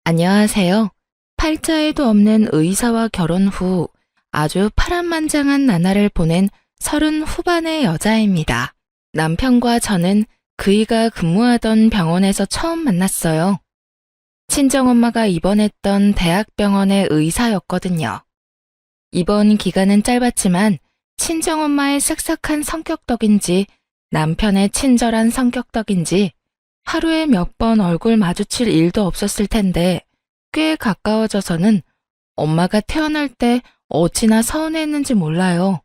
안녕하세요. 팔자에도 없는 의사와 결혼 후 아주 파란만장한 나날을 보낸 30 후반의 여자입니다. 남편과 저는 그이가 근무하던 병원에서 처음 만났어요. 친정엄마가 입원했던 대학병원의 의사였거든요. 입원 기간은 짧았지만 친정엄마의 쓱싹한 성격 덕인지 남편의 친절한 성격 덕인지 하루에 몇 번 얼굴 마주칠 일도 없었을 텐데 꽤 가까워져서는 엄마가 퇴원할 때 어찌나 서운했는지 몰라요.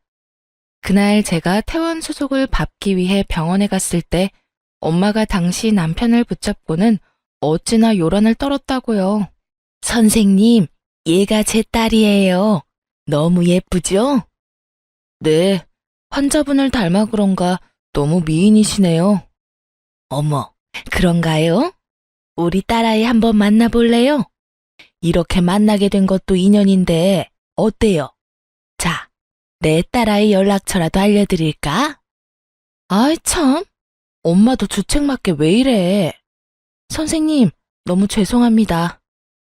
그날 제가 퇴원 수속을 밟기 위해 병원에 갔을 때 엄마가 당시 남편을 붙잡고는 어찌나 요란을 떨었다고요. 선생님, 얘가 제 딸이에요. 너무 예쁘죠? 네, 환자분을 닮아 그런가 너무 미인이시네요. 어머, 그런가요? 우리 딸아이 한번 만나볼래요? 이렇게 만나게 된 것도 인연인데 어때요? 자, 내 딸아이 연락처라도 알려드릴까? 아이 참, 엄마도 주책맞게 왜 이래? 선생님, 너무 죄송합니다.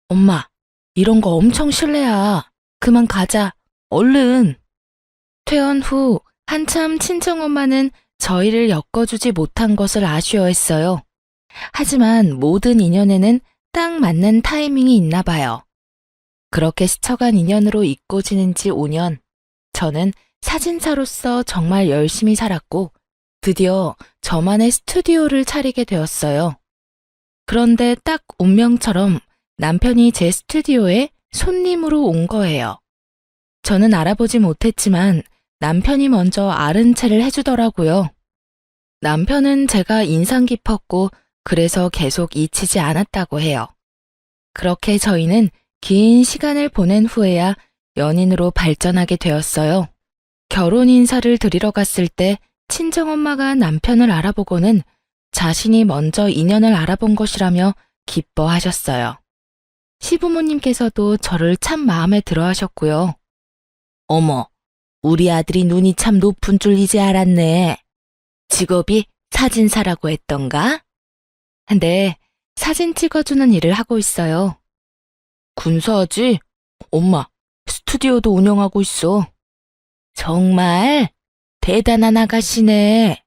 엄마, 이런 거 엄청 실례야. 그만 가자. 얼른. 퇴원 후 한참 친정엄마는 저희를 엮어주지 못한 것을 아쉬워했어요. 하지만 모든 인연에는 딱 맞는 타이밍이 있나 봐요. 그렇게 스쳐간 인연으로 잊고 지낸 지 5년, 저는 사진사로서 정말 열심히 살았고 드디어 저만의 스튜디오를 차리게 되었어요. 그런데 딱 운명처럼 남편이 제 스튜디오에 손님으로 온 거예요. 저는 알아보지 못했지만 남편이 먼저 아른채를 해주더라고요. 남편은 제가 인상 깊었고 그래서 계속 잊히지 않았다고 해요. 그렇게 저희는 긴 시간을 보낸 후에야 연인으로 발전하게 되었어요. 결혼 인사를 드리러 갔을 때 친정엄마가 남편을 알아보고는 자신이 먼저 인연을 알아본 것이라며 기뻐하셨어요. 시부모님께서도 저를 참 마음에 들어 하셨고요. 어머, 우리 아들이 눈이 참 높은 줄 이제 알았네. 직업이 사진사라고 했던가? 네, 사진 찍어주는 일을 하고 있어요. 군사하지? 엄마, 스튜디오도 운영하고 있어. 정말 대단한 아가씨네.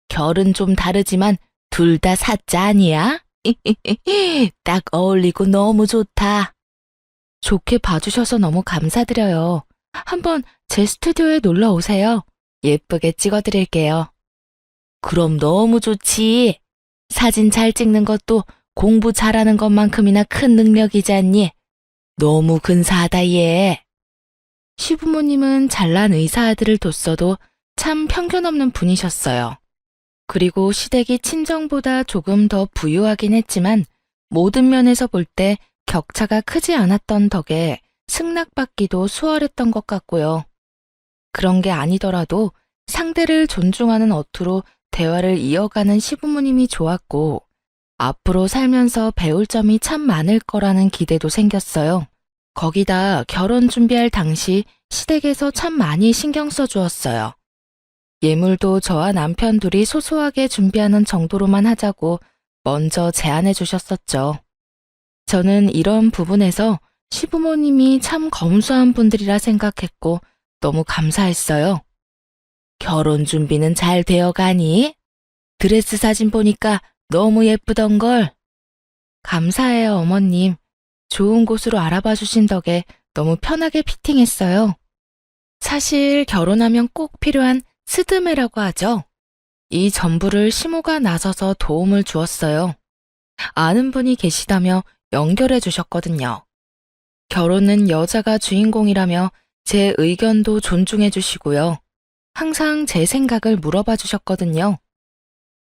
결은 좀 다르지만 둘 다 사자 아니야? 딱 어울리고 너무 좋다. 좋게 봐주셔서 너무 감사드려요. 한번 제 스튜디오에 놀러 오세요. 예쁘게 찍어드릴게요. 그럼 너무 좋지. 사진 잘 찍는 것도 공부 잘하는 것만큼이나 큰 능력이지 않니? 너무 근사하다 얘. 시부모님은 잘난 의사 아들을 뒀어도 참 편견 없는 분이셨어요. 그리고 시댁이 친정보다 조금 더 부유하긴 했지만 모든 면에서 볼 때 격차가 크지 않았던 덕에 승낙받기도 수월했던 것 같고요. 그런 게 아니더라도 상대를 존중하는 어투로 대화를 이어가는 시부모님이 좋았고 앞으로 살면서 배울 점이 참 많을 거라는 기대도 생겼어요. 거기다 결혼 준비할 당시 시댁에서 참 많이 신경 써주었어요. 예물도 저와 남편 둘이 소소하게 준비하는 정도로만 하자고 먼저 제안해 주셨었죠. 저는 이런 부분에서 시부모님이 참 검소한 분들이라 생각했고 너무 감사했어요. 결혼 준비는 잘 되어 가니? 드레스 사진 보니까 너무 예쁘던걸. 감사해요, 어머님. 좋은 곳으로 알아봐 주신 덕에 너무 편하게 피팅했어요. 사실 결혼하면 꼭 필요한 스드메라고 하죠. 이 전부를 시모가 나서서 도움을 주었어요. 아는 분이 계시다며 연결해 주셨거든요. 결혼은 여자가 주인공이라며 제 의견도 존중해 주시고요. 항상 제 생각을 물어봐 주셨거든요.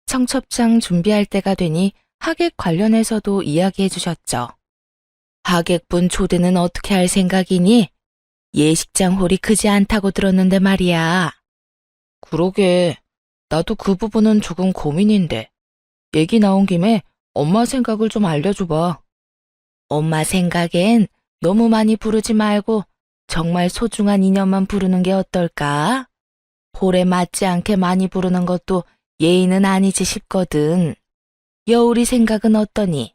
청첩장 준비할 때가 되니 하객 관련해서도 이야기해 주셨죠. 하객분 초대는 어떻게 할 생각이니? 예식장 홀이 크지 않다고 들었는데 말이야. 그러게, 나도 그 부분은 조금 고민인데. 얘기 나온 김에 엄마 생각을 좀 알려줘봐. 엄마 생각엔 너무 많이 부르지 말고 정말 소중한 인연만 부르는 게 어떨까? 홀에 맞지 않게 많이 부르는 것도 예의는 아니지 싶거든. 여울이 생각은 어떠니?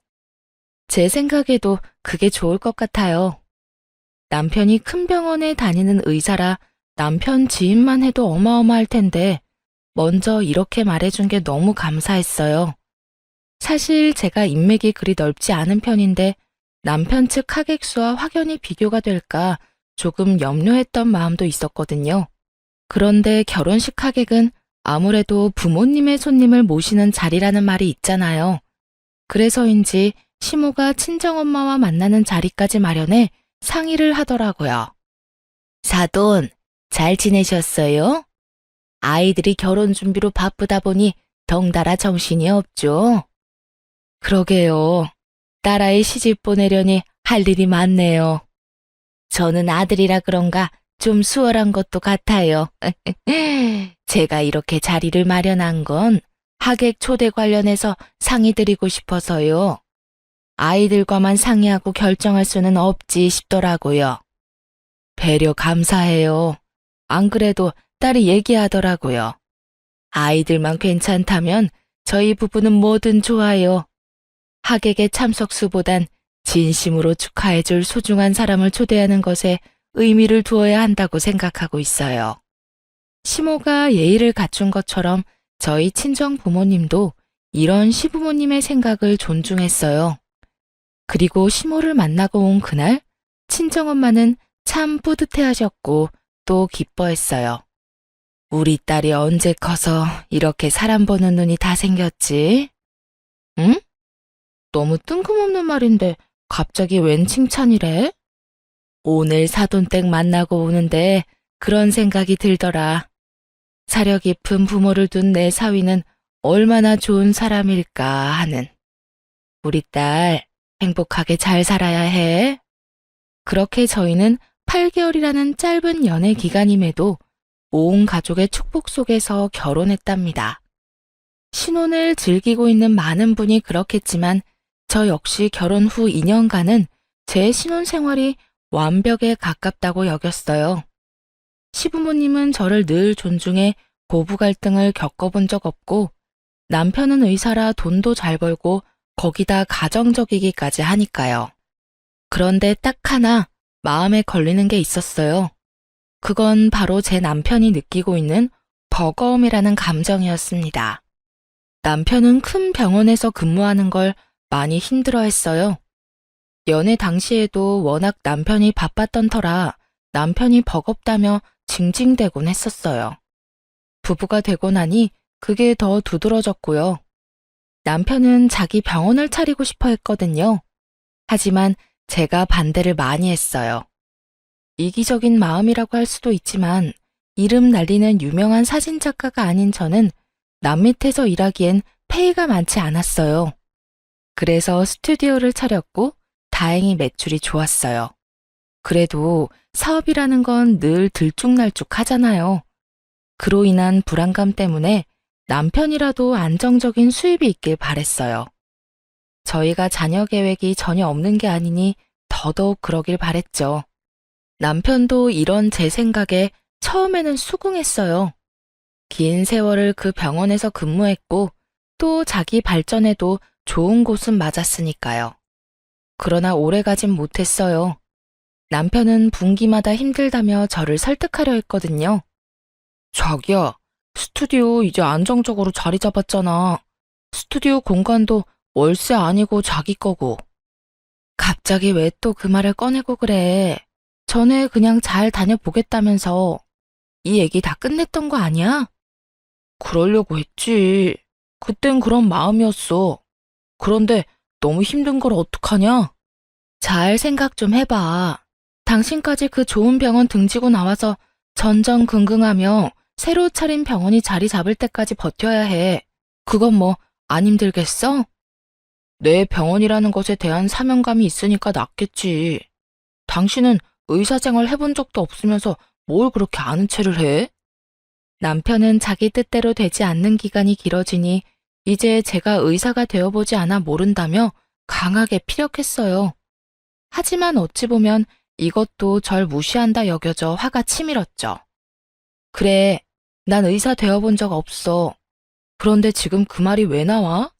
제 생각에도 그게 좋을 것 같아요. 남편이 큰 병원에 다니는 의사라 남편 지인만 해도 어마어마할 텐데 먼저 이렇게 말해준 게 너무 감사했어요. 사실 제가 인맥이 그리 넓지 않은 편인데 남편 측 하객 수와 확연히 비교가 될까 조금 염려했던 마음도 있었거든요. 그런데 결혼식 하객은 아무래도 부모님의 손님을 모시는 자리라는 말이 있잖아요. 그래서인지 시모가 친정엄마와 만나는 자리까지 마련해 상의를 하더라고요. 사돈, 잘 지내셨어요? 아이들이 결혼 준비로 바쁘다 보니 덩달아 정신이 없죠? 그러게요. 딸아이 시집 보내려니 할 일이 많네요. 저는 아들이라 그런가 좀 수월한 것도 같아요. 제가 이렇게 자리를 마련한 건 하객 초대 관련해서 상의 드리고 싶어서요. 아이들과만 상의하고 결정할 수는 없지 싶더라고요. 배려 감사해요. 안 그래도 딸이 얘기하더라고요. 아이들만 괜찮다면 저희 부부는 뭐든 좋아요. 하객의 참석수보단 진심으로 축하해줄 소중한 사람을 초대하는 것에 의미를 두어야 한다고 생각하고 있어요. 시모가 예의를 갖춘 것처럼 저희 친정 부모님도 이런 시부모님의 생각을 존중했어요. 그리고 시모를 만나고 온 그날 친정엄마는 참 뿌듯해하셨고 또 기뻐했어요. 우리 딸이 언제 커서 이렇게 사람 보는 눈이 다 생겼지? 응? 너무 뜬금없는 말인데 갑자기 웬 칭찬이래? 오늘 사돈댁 만나고 오는데 그런 생각이 들더라. 사려 깊은 부모를 둔 내 사위는 얼마나 좋은 사람일까 하는. 우리 딸 행복하게 잘 살아야 해. 그렇게 저희는 8개월이라는 짧은 연애 기간임에도 온 가족의 축복 속에서 결혼했답니다. 신혼을 즐기고 있는 많은 분이 그렇겠지만 저 역시 결혼 후 2년간은 제 신혼 생활이 완벽에 가깝다고 여겼어요. 시부모님은 저를 늘 존중해 고부 갈등을 겪어본 적 없고 남편은 의사라 돈도 잘 벌고 거기다 가정적이기까지 하니까요. 그런데 딱 하나 마음에 걸리는 게 있었어요. 그건 바로 제 남편이 느끼고 있는 버거움이라는 감정이었습니다. 남편은 큰 병원에서 근무하는 걸 많이 힘들어했어요. 연애 당시에도 워낙 남편이 바빴던 터라 남편이 버겁다며 징징대곤 했었어요. 부부가 되고 나니 그게 더 두드러졌고요. 남편은 자기 병원을 차리고 싶어 했거든요. 하지만 제가 반대를 많이 했어요. 이기적인 마음이라고 할 수도 있지만 이름 날리는 유명한 사진작가가 아닌 저는 남 밑에서 일하기엔 페이가 많지 않았어요. 그래서 스튜디오를 차렸고 다행히 매출이 좋았어요. 그래도 사업이라는 건 늘 들쭉날쭉 하잖아요. 그로 인한 불안감 때문에 남편이라도 안정적인 수입이 있길 바랬어요. 저희가 자녀 계획이 전혀 없는 게 아니니 더더욱 그러길 바랬죠. 남편도 이런 제 생각에 처음에는 수긍했어요. 긴 세월을 그 병원에서 근무했고 또 자기 발전에도 좋은 곳은 맞았으니까요. 그러나 오래 가진 못했어요. 남편은 분기마다 힘들다며 저를 설득하려 했거든요. 자기야, 스튜디오 이제 안정적으로 자리 잡았잖아. 스튜디오 공간도 월세 아니고 자기 거고. 갑자기 왜 또 그 말을 꺼내고 그래? 전에 그냥 잘 다녀보겠다면서. 이 얘기 다 끝냈던 거 아니야? 그러려고 했지. 그땐 그런 마음이었어. 그런데 너무 힘든 걸 어떡하냐? 잘 생각 좀 해봐. 당신까지 그 좋은 병원 등지고 나와서 전전긍긍하며 새로 차린 병원이 자리 잡을 때까지 버텨야 해. 그건 뭐 안 힘들겠어? 내 병원이라는 것에 대한 사명감이 있으니까 낫겠지. 당신은 의사생활 해본 적도 없으면서 뭘 그렇게 아는 체를 해? 남편은 자기 뜻대로 되지 않는 기간이 길어지니 이제 제가 의사가 되어보지 않아 모른다며 강하게 피력했어요. 하지만 어찌 보면 이것도 절 무시한다 여겨져 화가 치밀었죠. 그래, 난 의사 되어본 적 없어. 그런데 지금 그 말이 왜 나와?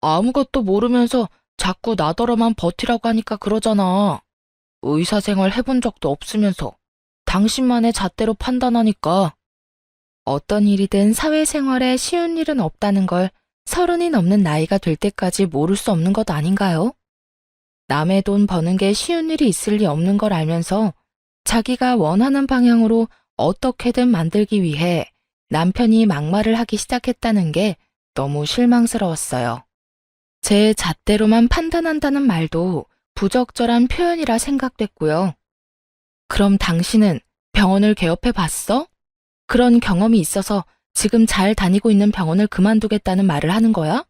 아무것도 모르면서 자꾸 나더러만 버티라고 하니까 그러잖아. 의사 생활 해본 적도 없으면서 당신만의 잣대로 판단하니까. 어떤 일이든 사회생활에 쉬운 일은 없다는 걸 30이 넘는 나이가 될 때까지 모를 수 없는 것 아닌가요? 남의 돈 버는 게 쉬운 일이 있을 리 없는 걸 알면서 자기가 원하는 방향으로 어떻게든 만들기 위해 남편이 막말을 하기 시작했다는 게 너무 실망스러웠어요. 제 잣대로만 판단한다는 말도 부적절한 표현이라 생각됐고요. 그럼 당신은 병원을 개업해 봤어? 그런 경험이 있어서 지금 잘 다니고 있는 병원을 그만두겠다는 말을 하는 거야?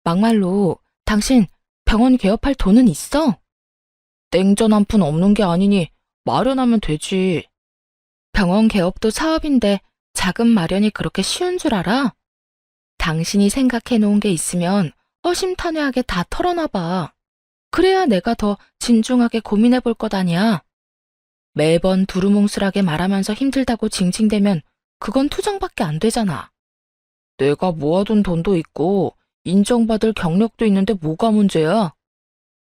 막말로 당신 병원 개업할 돈은 있어? 땡전 한 푼 없는 게 아니니 마련하면 되지. 병원 개업도 사업인데 자금 마련이 그렇게 쉬운 줄 알아? 당신이 생각해 놓은 게 있으면 허심탄회하게 다 털어놔봐. 그래야 내가 더 진중하게 고민해 볼 것 아니야. 매번 두루뭉술하게 말하면서 힘들다고 징징대면 그건 투정밖에 안 되잖아. 내가 모아둔 돈도 있고 인정받을 경력도 있는데 뭐가 문제야?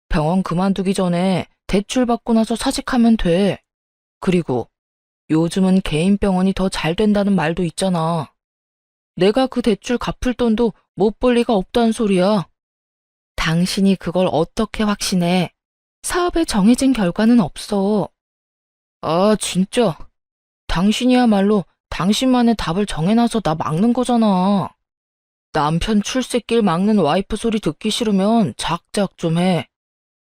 병원 그만두기 전에 대출 받고 나서 사직하면 돼. 그리고 요즘은 개인 병원이 더 잘 된다는 말도 있잖아. 내가 그 대출 갚을 돈도 못 벌 리가 없다는 소리야. 당신이 그걸 어떻게 확신해? 사업에 정해진 결과는 없어. 아, 진짜. 당신이야말로 당신만의 답을 정해놔서 나 막는 거잖아. 남편 출세길 막는 와이프 소리 듣기 싫으면 작작 좀 해.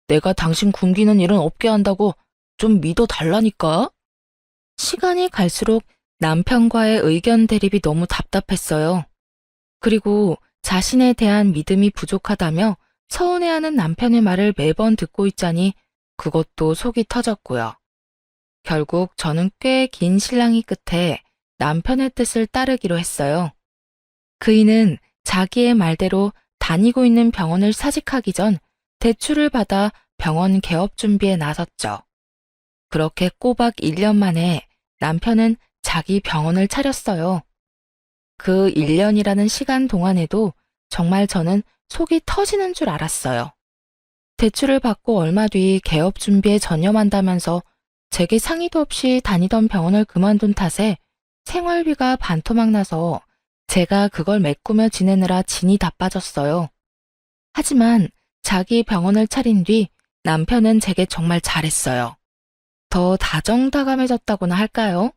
내가 당신 굶기는 일은 없게 한다고 좀 믿어달라니까? 시간이 갈수록 남편과의 의견 대립이 너무 답답했어요. 그리고 자신에 대한 믿음이 부족하다며 서운해하는 남편의 말을 매번 듣고 있자니 그것도 속이 터졌고요. 결국 저는 꽤 긴 실랑이 끝에 남편의 뜻을 따르기로 했어요. 그이는 자기의 말대로 다니고 있는 병원을 사직하기 전 대출을 받아 병원 개업 준비에 나섰죠. 그렇게 꼬박 1년 만에 남편은 자기 병원을 차렸어요. 그 1년이라는 시간 동안에도 정말 저는 속이 터지는 줄 알았어요. 대출을 받고 얼마 뒤 개업 준비에 전념한다면서 제게 상의도 없이 다니던 병원을 그만둔 탓에 생활비가 반토막 나서 제가 그걸 메꾸며 지내느라 진이 다 빠졌어요. 하지만 자기 병원을 차린 뒤 남편은 제게 정말 잘했어요. 더 다정다감해졌다고나 할까요?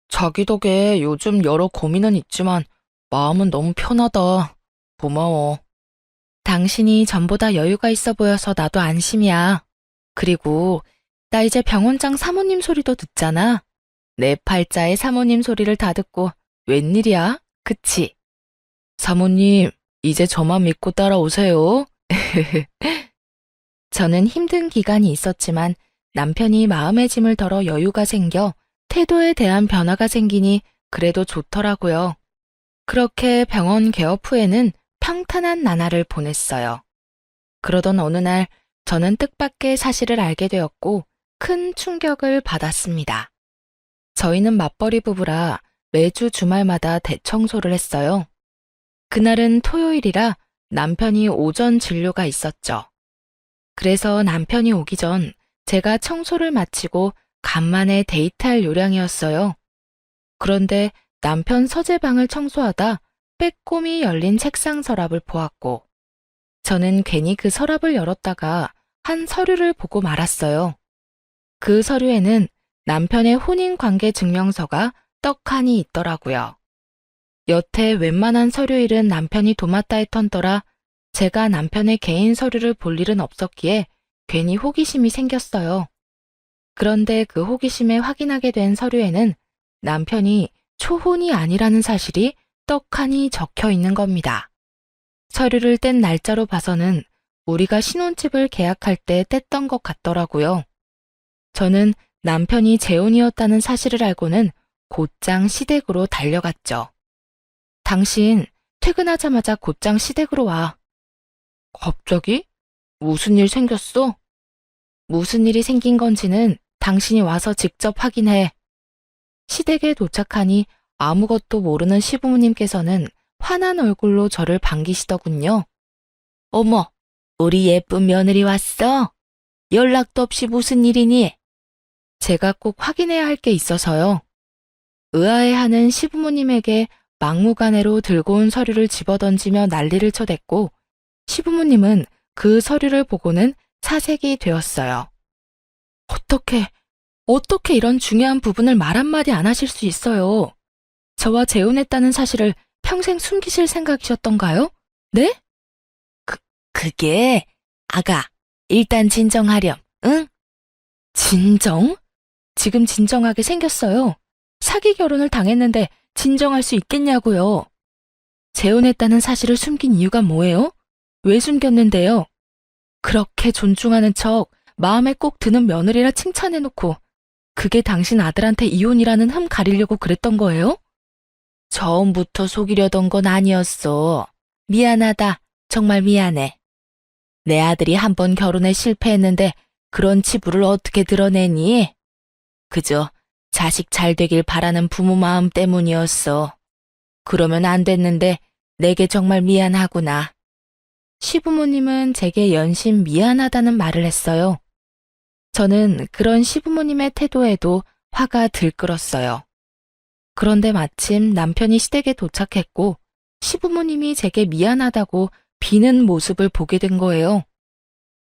자기 덕에 요즘 여러 고민은 있지만 마음은 너무 편하다. 고마워. 당신이 전보다 여유가 있어 보여서 나도 안심이야. 그리고 나 이제 병원장 사모님 소리도 듣잖아. 내 팔자의 사모님 소리를 다 듣고 웬일이야? 그치? 사모님, 이제 저만 믿고 따라오세요. 저는 힘든 기간이 있었지만 남편이 마음의 짐을 덜어 여유가 생겨 태도에 대한 변화가 생기니 그래도 좋더라고요. 그렇게 병원 개업 후에는 평탄한 나날을 보냈어요. 그러던 어느 날 저는 뜻밖의 사실을 알게 되었고 큰 충격을 받았습니다. 저희는 맞벌이 부부라 매주 주말마다 대청소를 했어요. 그날은 토요일이라 남편이 오전 진료가 있었죠. 그래서 남편이 오기 전 제가 청소를 마치고 간만에 데이트할 요량이었어요. 그런데 남편 서재방을 청소하다 빼꼼히 열린 책상 서랍을 보았고 저는 괜히 그 서랍을 열었다가 한 서류를 보고 말았어요. 그 서류에는 남편의 혼인관계 증명서가 떡하니 있더라고요. 여태 웬만한 서류일은 남편이 도맡아 했던 터라 제가 남편의 개인 서류를 볼 일은 없었기에 괜히 호기심이 생겼어요. 그런데 그 호기심에 확인하게 된 서류에는 남편이 초혼이 아니라는 사실이 떡하니 적혀 있는 겁니다. 서류를 뗀 날짜로 봐서는 우리가 신혼집을 계약할 때 뗐던 것 같더라고요. 저는 남편이 재혼이었다는 사실을 알고는 곧장 시댁으로 달려갔죠. 당신 퇴근하자마자 곧장 시댁으로 와. 갑자기? 무슨 일 생겼어? 무슨 일이 생긴 건지는 당신이 와서 직접 확인해. 시댁에 도착하니 아무것도 모르는 시부모님께서는 환한 얼굴로 저를 반기시더군요. 어머, 우리 예쁜 며느리 왔어? 연락도 없이 무슨 일이니? 제가 꼭 확인해야 할 게 있어서요. 의아해하는 시부모님에게 막무가내로 들고 온 서류를 집어던지며 난리를 쳐댔고 시부모님은 그 서류를 보고는 사색이 되었어요. 어떻게 이런 중요한 부분을 말 한마디 안 하실 수 있어요? 저와 재혼했다는 사실을 평생 숨기실 생각이셨던가요? 네? 그게, 아가, 일단 진정하렴, 응? 진정? 지금 진정하게 생겼어요. 사기 결혼을 당했는데 진정할 수 있겠냐고요. 재혼했다는 사실을 숨긴 이유가 뭐예요? 왜 숨겼는데요? 그렇게 존중하는 척 마음에 꼭 드는 며느리라 칭찬해놓고 그게 당신 아들한테 이혼이라는 흠 가리려고 그랬던 거예요? 처음부터 속이려던 건 아니었어. 미안하다. 정말 미안해. 내 아들이 한 번 결혼에 실패했는데 그런 치부를 어떻게 드러내니? 그저 자식 잘 되길 바라는 부모 마음 때문이었어. 그러면 안 됐는데 내게 정말 미안하구나. 시부모님은 제게 연신 미안하다는 말을 했어요. 저는 그런 시부모님의 태도에도 화가 들끓었어요. 그런데 마침 남편이 시댁에 도착했고 시부모님이 제게 미안하다고 비는 모습을 보게 된 거예요.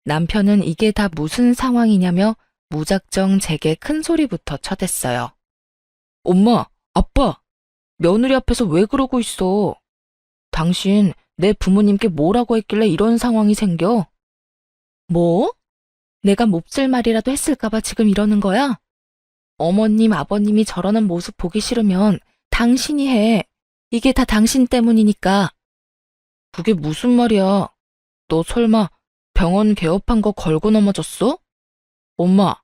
남편은 이게 다 무슨 상황이냐며 무작정 제게 큰 소리부터 쳐댔어요. 엄마, 아빠, 며느리 앞에서 왜 그러고 있어? 당신 내 부모님께 뭐라고 했길래 이런 상황이 생겨? 뭐? 내가 몹쓸 말이라도 했을까봐 지금 이러는 거야? 어머님, 아버님이 저러는 모습 보기 싫으면 당신이 해. 이게 다 당신 때문이니까. 그게 무슨 말이야? 너 설마 병원 개업한 거 걸고 넘어졌어? 엄마,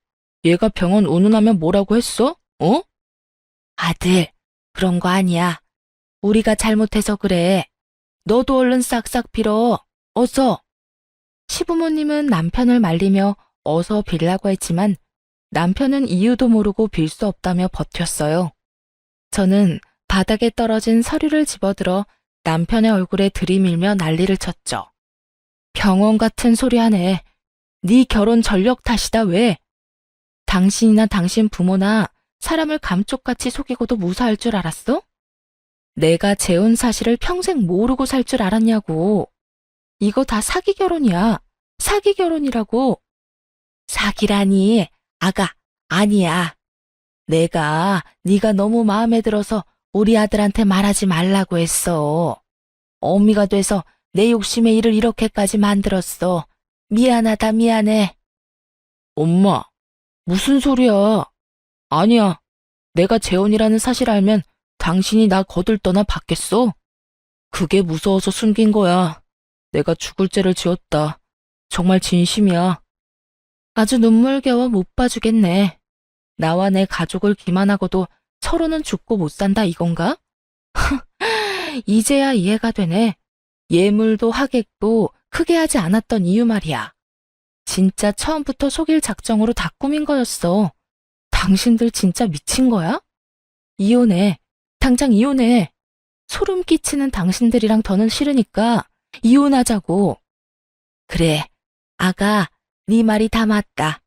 얘가 병원 운운하면 뭐라고 했어? 어? 아들, 그런 거 아니야. 우리가 잘못해서 그래. 너도 얼른 싹싹 빌어. 어서. 시부모님은 남편을 말리며 어서 빌라고 했지만 남편은 이유도 모르고 빌 수 없다며 버텼어요. 저는 바닥에 떨어진 서류를 집어들어 남편의 얼굴에 들이밀며 난리를 쳤죠. 병원 같은 소리 하네. 네 결혼 전력 탓이다 왜? 당신이나 당신 부모나 사람을 감쪽같이 속이고도 무사할 줄 알았어? 내가 재혼 사실을 평생 모르고 살 줄 알았냐고. 이거 다 사기 결혼이야. 사기 결혼이라고. 사기라니. 아가, 아니야. 내가 네가 너무 마음에 들어서 우리 아들한테 말하지 말라고 했어. 어미가 돼서 내 욕심에 일을 이렇게까지 만들었어. 미안하다 미안해. 엄마, 무슨 소리야. 아니야. 내가 재혼이라는 사실 알면 당신이 나 거들떠나 받겠어? 그게 무서워서 숨긴 거야. 내가 죽을 죄를 지었다. 정말 진심이야. 아주 눈물겨워 못 봐주겠네. 나와 내 가족을 기만하고도 서로는 죽고 못 산다 이건가? 이제야 이해가 되네. 예물도 하객도 크게 하지 않았던 이유 말이야. 진짜 처음부터 속일 작정으로 다 꾸민 거였어. 당신들 진짜 미친 거야? 이혼해. 당장 이혼해. 소름 끼치는 당신들이랑 더는 싫으니까 이혼하자고. 그래, 아가, 네 말이 다 맞다.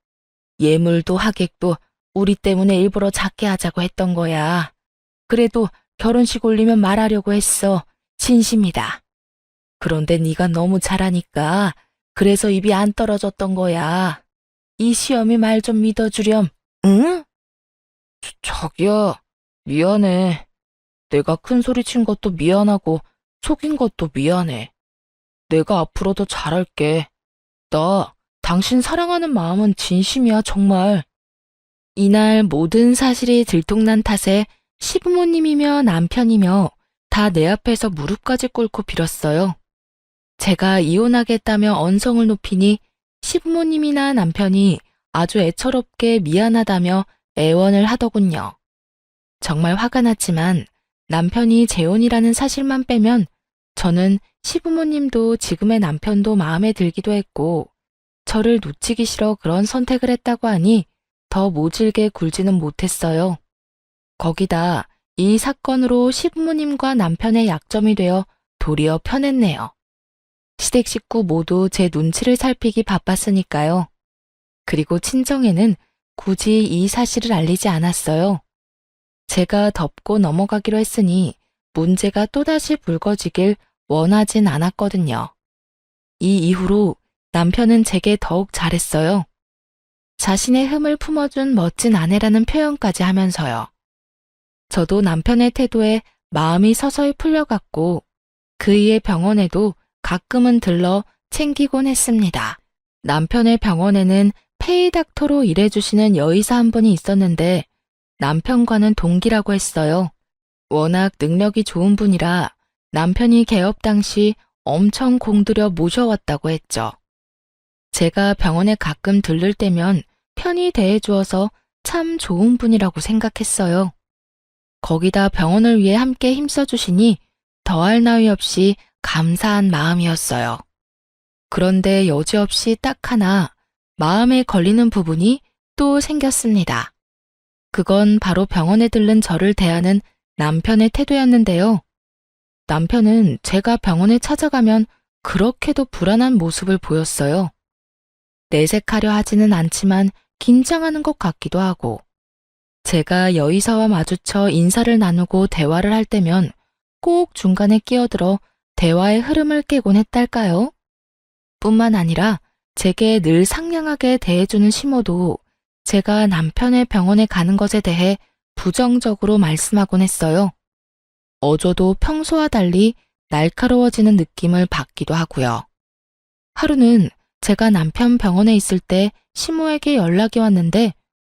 예물도 하객도 우리 때문에 일부러 작게 하자고 했던 거야. 그래도 결혼식 올리면 말하려고 했어. 진심이다. 그런데 네가 너무 잘하니까 그래서 입이 안 떨어졌던 거야. 이 시험이 말 좀 믿어주렴. 응? 자기야, 미안해. 내가 큰 소리 친 것도 미안하고 속인 것도 미안해. 내가 앞으로 더 잘할게. 나 당신 사랑하는 마음은 진심이야, 정말. 이날 모든 사실이 들통난 탓에 시부모님이며 남편이며 다 내 앞에서 무릎까지 꿇고 빌었어요. 제가 이혼하겠다며 언성을 높이니 시부모님이나 남편이 아주 애처롭게 미안하다며 애원을 하더군요. 정말 화가 났지만 남편이 재혼이라는 사실만 빼면 저는 시부모님도 지금의 남편도 마음에 들기도 했고 저를 놓치기 싫어 그런 선택을 했다고 하니 더 모질게 굴지는 못했어요. 거기다 이 사건으로 시부모님과 남편의 약점이 되어 도리어 편했네요. 시댁 식구 모두 제 눈치를 살피기 바빴으니까요. 그리고 친정에는 굳이 이 사실을 알리지 않았어요. 제가 덮고 넘어가기로 했으니 문제가 또다시 불거지길 원하진 않았거든요. 이 이후로 남편은 제게 더욱 잘했어요. 자신의 흠을 품어준 멋진 아내라는 표현까지 하면서요. 저도 남편의 태도에 마음이 서서히 풀려갔고 그이의 병원에도 가끔은 들러 챙기곤 했습니다. 남편의 병원에는 페이닥터로 일해주시는 여의사 한 분이 있었는데 남편과는 동기라고 했어요. 워낙 능력이 좋은 분이라 남편이 개업 당시 엄청 공들여 모셔왔다고 했죠. 제가 병원에 가끔 들를 때면 편히 대해주어서 참 좋은 분이라고 생각했어요. 거기다 병원을 위해 함께 힘써주시니 더할 나위 없이 감사한 마음이었어요. 그런데 여지없이 딱 하나 마음에 걸리는 부분이 또 생겼습니다. 그건 바로 병원에 들른 저를 대하는 남편의 태도였는데요. 남편은 제가 병원에 찾아가면 그렇게도 불안한 모습을 보였어요. 내색하려 하지는 않지만 긴장하는 것 같기도 하고, 제가 여의사와 마주쳐 인사를 나누고 대화를 할 때면 꼭 중간에 끼어들어 대화의 흐름을 깨곤 했달까요? 뿐만 아니라 제게 늘 상냥하게 대해주는 시모도 제가 남편의 병원에 가는 것에 대해 부정적으로 말씀하곤 했어요. 어조도 평소와 달리 날카로워지는 느낌을 받기도 하고요. 하루는 제가 남편 병원에 있을 때 시모에게 연락이 왔는데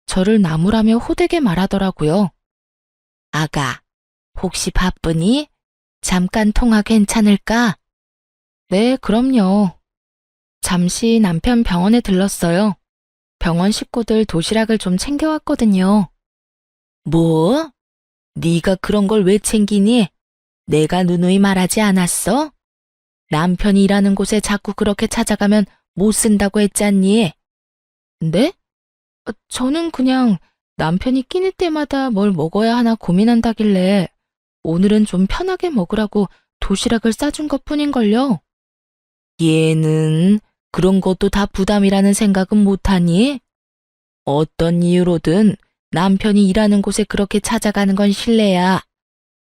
저를 나무라며 호되게 말하더라고요. 아가, 혹시 바쁘니? 잠깐 통화 괜찮을까? 네, 그럼요. 잠시 남편 병원에 들렀어요. 병원 식구들 도시락을 좀 챙겨왔거든요. 뭐? 네가 그런 걸 왜 챙기니? 내가 누누이 말하지 않았어? 남편이 일하는 곳에 자꾸 그렇게 찾아가면 못 쓴다고 했잖니? 네? 저는 그냥 남편이 끼니 때마다 뭘 먹어야 하나 고민한다길래 오늘은 좀 편하게 먹으라고 도시락을 싸준 것뿐인걸요. 얘는 그런 것도 다 부담이라는 생각은 못하니? 어떤 이유로든 남편이 일하는 곳에 그렇게 찾아가는 건 실례야.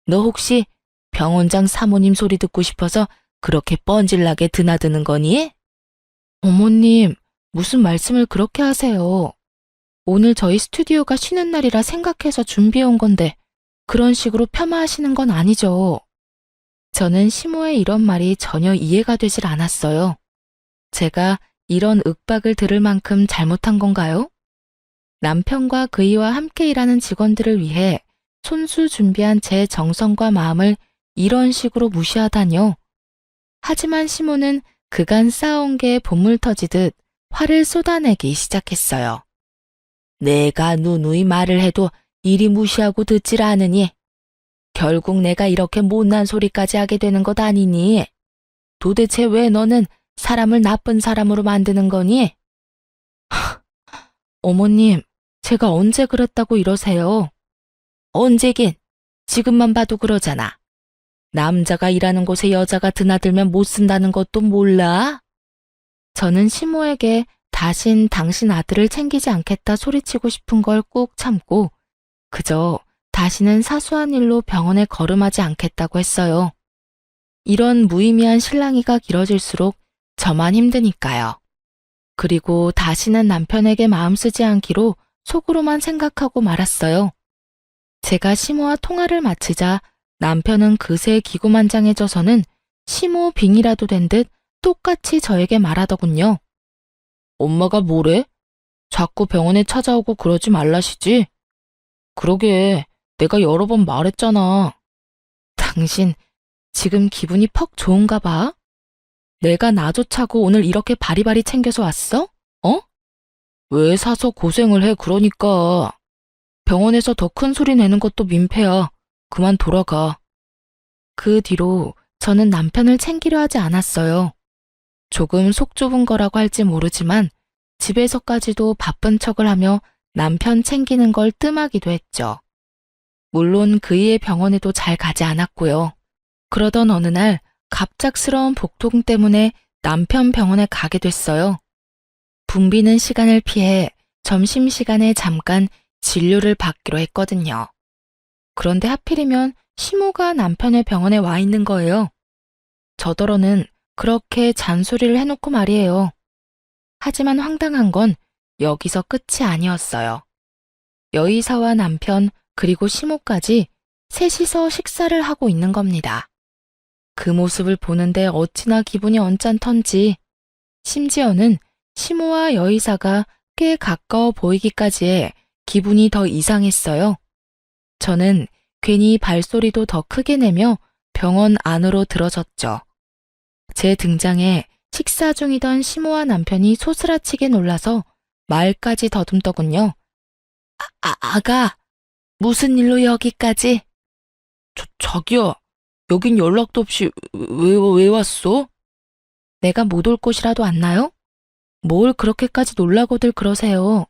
너 혹시 병원장 사모님 소리 듣고 싶어서 그렇게 뻔질나게 드나드는 거니? 어머님, 무슨 말씀을 그렇게 하세요. 오늘 저희 스튜디오가 쉬는 날이라 생각해서 준비해온 건데 그런 식으로 폄하하시는 건 아니죠. 저는 시모의 이런 말이 전혀 이해가 되질 않았어요. 제가 이런 윽박을 들을 만큼 잘못한 건가요? 남편과 그이와 함께 일하는 직원들을 위해 손수 준비한 제 정성과 마음을 이런 식으로 무시하다뇨. 하지만 시모는 그간 쌓아온 게 본물 터지듯 화를 쏟아내기 시작했어요. 내가 누누이 말을 해도 이리 무시하고 듣질 않으니 결국 내가 이렇게 못난 소리까지 하게 되는 것 아니니? 도대체 왜 너는 사람을 나쁜 사람으로 만드는 거니? 어머님, 제가 언제 그랬다고 이러세요? 언제긴 지금만 봐도 그러잖아. 남자가 일하는 곳에 여자가 드나들면 못 쓴다는 것도 몰라? 저는 시모에게 다신 당신 아들을 챙기지 않겠다 소리치고 싶은 걸 꾹 참고 그저 다시는 사소한 일로 병원에 걸음하지 않겠다고 했어요. 이런 무의미한 실랑이가 길어질수록 저만 힘드니까요. 그리고 다시는 남편에게 마음 쓰지 않기로 속으로만 생각하고 말았어요. 제가 시모와 통화를 마치자 남편은 그새 기고만장해져서는 시모 빙이라도 된 듯 똑같이 저에게 말하더군요. 엄마가 뭐래? 자꾸 병원에 찾아오고 그러지 말라시지? 그러게, 내가 여러 번 말했잖아. 당신 지금 기분이 퍽 좋은가 봐? 내가 나조차고 오늘 이렇게 바리바리 챙겨서 왔어? 어? 왜 사서 고생을 해 그러니까. 병원에서 더 큰 소리 내는 것도 민폐야. 그만 돌아가. 그 뒤로 저는 남편을 챙기려 하지 않았어요. 조금 속 좁은 거라고 할지 모르지만 집에서까지도 바쁜 척을 하며 남편 챙기는 걸 뜸하기도 했죠. 물론 그이의 병원에도 잘 가지 않았고요. 그러던 어느 날 갑작스러운 복통 때문에 남편 병원에 가게 됐어요. 붐비는 시간을 피해 점심시간에 잠깐 진료를 받기로 했거든요. 그런데 하필이면 시모가 남편의 병원에 와 있는 거예요. 저더러는 그렇게 잔소리를 해놓고 말이에요. 하지만 황당한 건 여기서 끝이 아니었어요. 여의사와 남편 그리고 시모까지 셋이서 식사를 하고 있는 겁니다. 그 모습을 보는데 어찌나 기분이 언짢던지 심지어는 시모와 여의사가 꽤 가까워 보이기까지 해 기분이 더 이상했어요. 저는 괜히 발소리도 더 크게 내며 병원 안으로 들어섰죠. 제 등장에 식사 중이던 시모와 남편이 소스라치게 놀라서 말까지 더듬더군요. 아가, 무슨 일로 여기까지? 자기야, 여긴 연락도 없이 왜 왔어? 내가 못 올 곳이라도 왔나요? 뭘 그렇게까지 놀라고들 그러세요.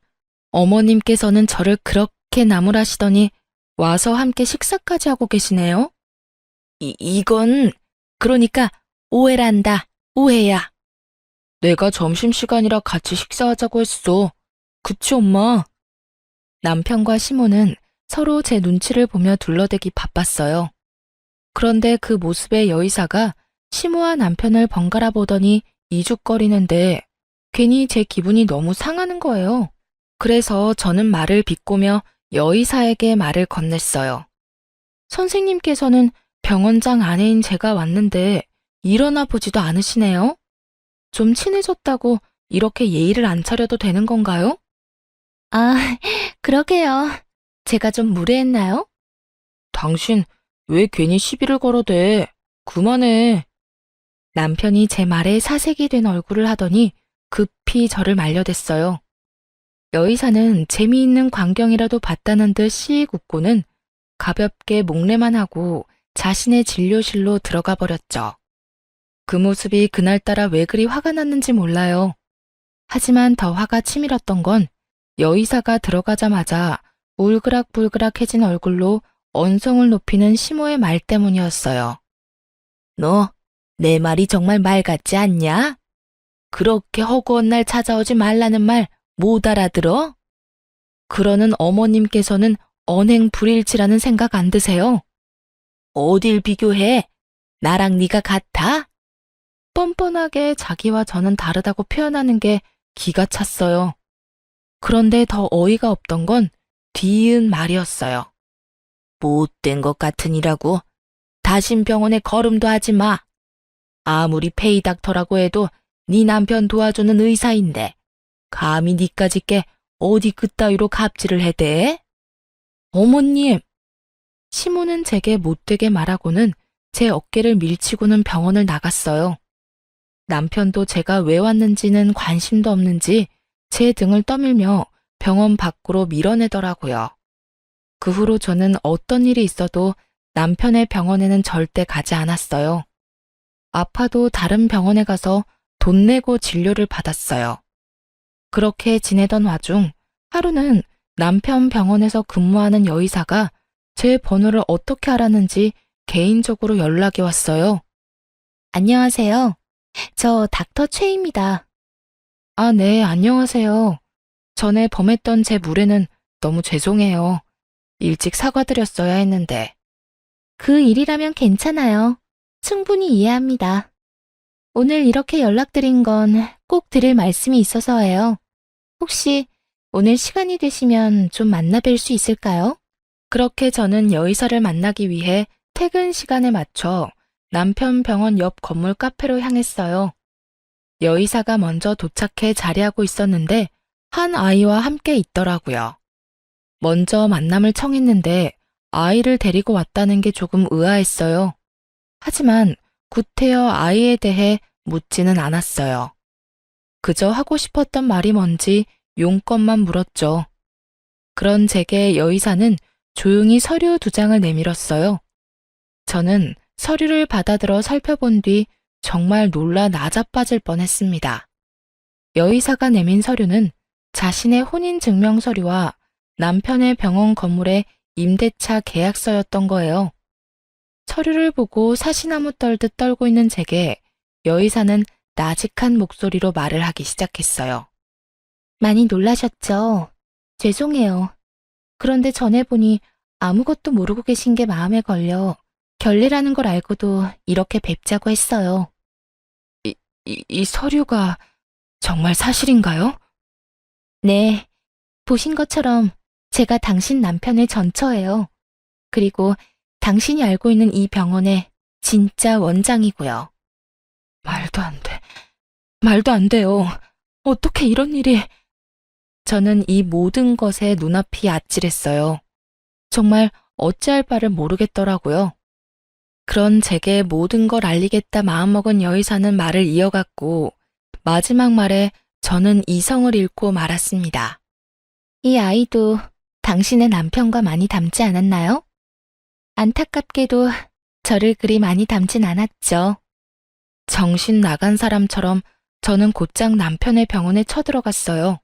어머님께서는 저를 그렇게 나무라시더니 와서 함께 식사까지 하고 계시네요. 이건 그러니까 오해란다. 오해야. 내가 점심시간이라 같이 식사하자고 했어. 그치 엄마? 남편과 시모는 서로 제 눈치를 보며 둘러대기 바빴어요. 그런데 그 모습의 여의사가 시모와 남편을 번갈아 보더니 이죽거리는데 괜히 제 기분이 너무 상하는 거예요. 그래서 저는 말을 비꼬며 여의사에게 말을 건넸어요. 선생님께서는 병원장 아내인 제가 왔는데 일어나 보지도 않으시네요. 좀 친해졌다고 이렇게 예의를 안 차려도 되는 건가요? 아, 그러게요. 제가 좀 무례했나요? 당신 왜 괜히 시비를 걸어대? 그만해. 남편이 제 말에 사색이 된 얼굴을 하더니 급히 저를 말려댔어요. 여의사는 재미있는 광경이라도 봤다는 듯 씩 웃고는 가볍게 목례만 하고 자신의 진료실로 들어가 버렸죠. 그 모습이 그날따라 왜 그리 화가 났는지 몰라요. 하지만 더 화가 치밀었던 건 여의사가 들어가자마자 울그락불그락해진 얼굴로 언성을 높이는 시모의 말 때문이었어요. 너, 내 말이 정말 말 같지 않냐? 그렇게 허구한 날 찾아오지 말라는 말 못 알아들어? 그러는 어머님께서는 언행 불일치라는 생각 안 드세요? 어딜 비교해? 나랑 네가 같아? 뻔뻔하게 자기와 저는 다르다고 표현하는 게 기가 찼어요. 그런데 더 어이가 없던 건 뒤이은 말이었어요. 못된 것 같으니라고. 다신 병원에 걸음도 하지 마. 아무리 페이닥터라고 해도 네 남편 도와주는 의사인데 감히 니까지 께 어디 그따위로 갑질을 해대? 어머님! 시모는 제게 못되게 말하고는 제 어깨를 밀치고는 병원을 나갔어요. 남편도 제가 왜 왔는지는 관심도 없는지 제 등을 떠밀며 병원 밖으로 밀어내더라고요. 그 후로 저는 어떤 일이 있어도 남편의 병원에는 절대 가지 않았어요. 아파도 다른 병원에 가서 돈 내고 진료를 받았어요. 그렇게 지내던 와중 하루는 남편 병원에서 근무하는 여의사가 제 번호를 어떻게 알았는지 개인적으로 연락이 왔어요. 안녕하세요. 저 닥터 최입니다. 아, 네, 안녕하세요. 전에 범했던 제 무례는 너무 죄송해요. 일찍 사과드렸어야 했는데. 그 일이라면 괜찮아요. 충분히 이해합니다. 오늘 이렇게 연락드린 건 꼭 드릴 말씀이 있어서예요. 혹시 오늘 시간이 되시면 좀 만나 뵐 수 있을까요? 그렇게 저는 여의사를 만나기 위해 퇴근 시간에 맞춰 남편 병원 옆 건물 카페로 향했어요. 여의사가 먼저 도착해 자리하고 있었는데 한 아이와 함께 있더라고요. 먼저 만남을 청했는데 아이를 데리고 왔다는 게 조금 의아했어요. 하지만 구태여 아이에 대해 묻지는 않았어요. 그저 하고 싶었던 말이 뭔지 용건만 물었죠. 그런 제게 여의사는 조용히 서류 2장을 내밀었어요. 저는 서류를 받아들어 살펴본 뒤 정말 놀라 나자빠질 뻔했습니다. 여의사가 내민 서류는 자신의 혼인증명서류와 남편의 병원 건물의 임대차 계약서였던 거예요. 서류를 보고 사시나무 떨듯 떨고 있는 제게 여의사는 나직한 목소리로 말을 하기 시작했어요. 많이 놀라셨죠? 죄송해요. 그런데 전에 보니 아무것도 모르고 계신 게 마음에 걸려 결례라는 걸 알고도 이렇게 뵙자고 했어요. 이 서류가 정말 사실인가요? 네, 보신 것처럼 제가 당신 남편의 전처예요. 그리고 당신이 알고 있는 이 병원의 진짜 원장이고요. 말도 안 돼. 말도 안 돼요. 어떻게 이런 일이... 저는 이 모든 것에 눈앞이 아찔했어요. 정말 어찌할 바를 모르겠더라고요. 그런 제게 모든 걸 알리겠다 마음먹은 여의사는 말을 이어갔고 마지막 말에 저는 이성을 잃고 말았습니다. 이 아이도 당신의 남편과 많이 닮지 않았나요? 안타깝게도 저를 그리 많이 닮진 않았죠. 정신 나간 사람처럼 저는 곧장 남편의 병원에 쳐들어갔어요.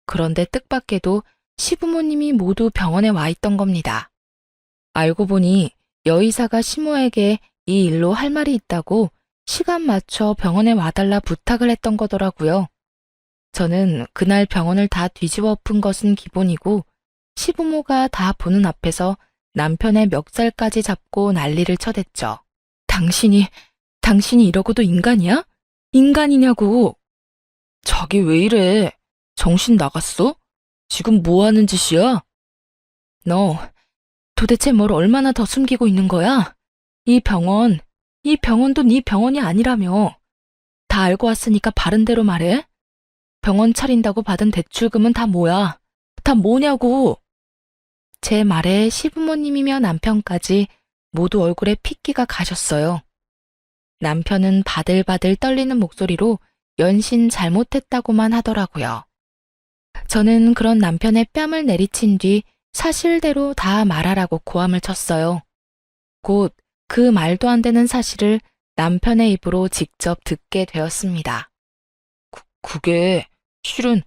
그런데 뜻밖에도 시부모님이 모두 병원에 와 있던 겁니다. 알고 보니 여의사가 시모에게 이 일로 할 말이 있다고 시간 맞춰 병원에 와달라 부탁을 했던 거더라고요. 저는 그날 병원을 다 뒤집어 엎은 것은 기본이고 시부모가 다 보는 앞에서 남편의 멱살까지 잡고 난리를 쳐댔죠. 당신이 이러고도 인간이야? 인간이냐고. 자기 왜 이래? 정신 나갔어? 지금 뭐 하는 짓이야? 너 도대체 뭘 얼마나 더 숨기고 있는 거야? 이 병원도 네 병원이 아니라며. 다 알고 왔으니까 바른 대로 말해. 병원 차린다고 받은 대출금은 다 뭐야? 다 뭐냐고. 제 말에 시부모님이며 남편까지 모두 얼굴에 핏기가 가셨어요. 남편은 바들바들 떨리는 목소리로 연신 잘못했다고만 하더라고요. 저는 그런 남편의 뺨을 내리친 뒤 사실대로 다 말하라고 고함을 쳤어요. 곧 그 말도 안 되는 사실을 남편의 입으로 직접 듣게 되었습니다. 그게 실은